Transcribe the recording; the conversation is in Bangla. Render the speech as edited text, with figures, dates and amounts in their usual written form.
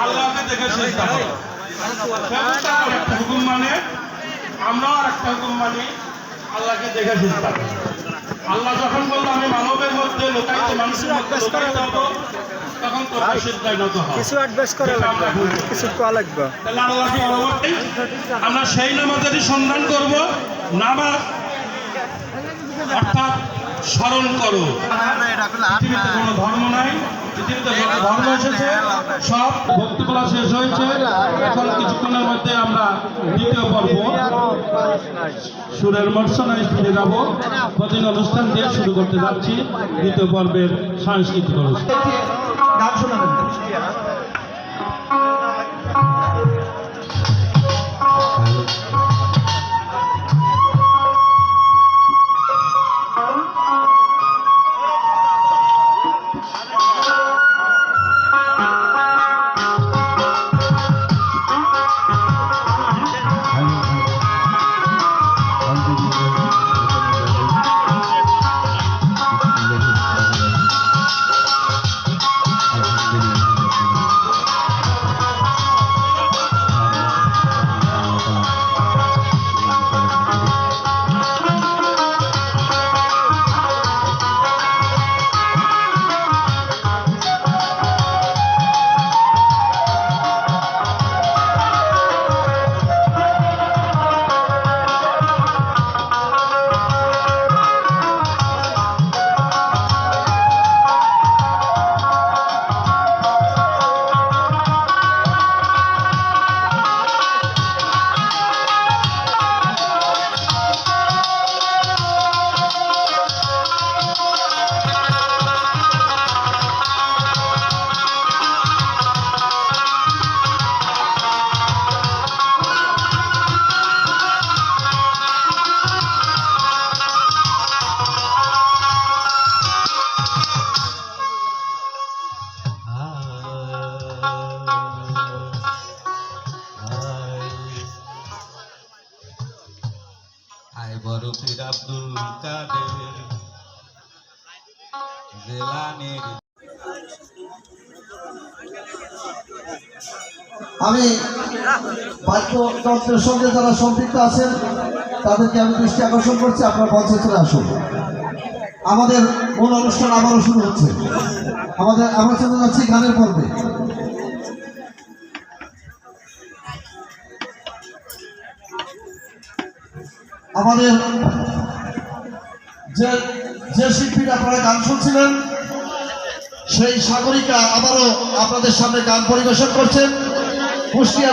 আল্লাহকে দেখে হুকুম মানে আমরাও একটা হুকুম মানি, আল্লাহকে দেখে চিন্তা করি। আল্লাহ যখন বললো আমি মানবের মধ্যে লোকাইতে মানুষের মধ্যে লোকাইতে হবো, তখন তো কিছু অ্যাডভাইস করা লাগবে, কিছু করা লাগবে। তাহলে আল্লাহকে পরবর্তী আমরা সেই নামাজেরই সন্ধান করব। নামাজ অর্থাৎ স্মরণ করো। পৃথিবীতে কোনো ধর্ম নাই, পৃথিবীতে ধর্ম এসেছে, সব বক্তব্য শেষ হয়েছে। এখন কিছুক্ষণের মধ্যে আমরা দ্বিতীয় পর্ব সুরের মর্শনায় ফিরে যাব। প্রতিদিন অনুষ্ঠান দিয়ে শুরু করতে যাচ্ছি দ্বিতীয় পর্বের সাংস্কৃতিক অনুষ্ঠান। গান শোনাবেন। বরফির আব্দুল কাদের জেলানির। আমি বাদ্যযন্ত্রের সঙ্গে যারা সম্পৃক্ত আছেন তাদেরকে আমি দৃষ্টি আকর্ষণ করছি, আপনার মঞ্চে চলে আসুন। আমাদের মূল অনুষ্ঠান আবারও শুরু হচ্ছে। আমরা চলে যাচ্ছি গানের পর্বে। আমাদের যে শিল্পীরা আপনারা গান শুনছিলেন, সেই সাগরিকা আবারও আপনাদের সামনে গান পরিবেশন করছেন। কুষ্টিয়া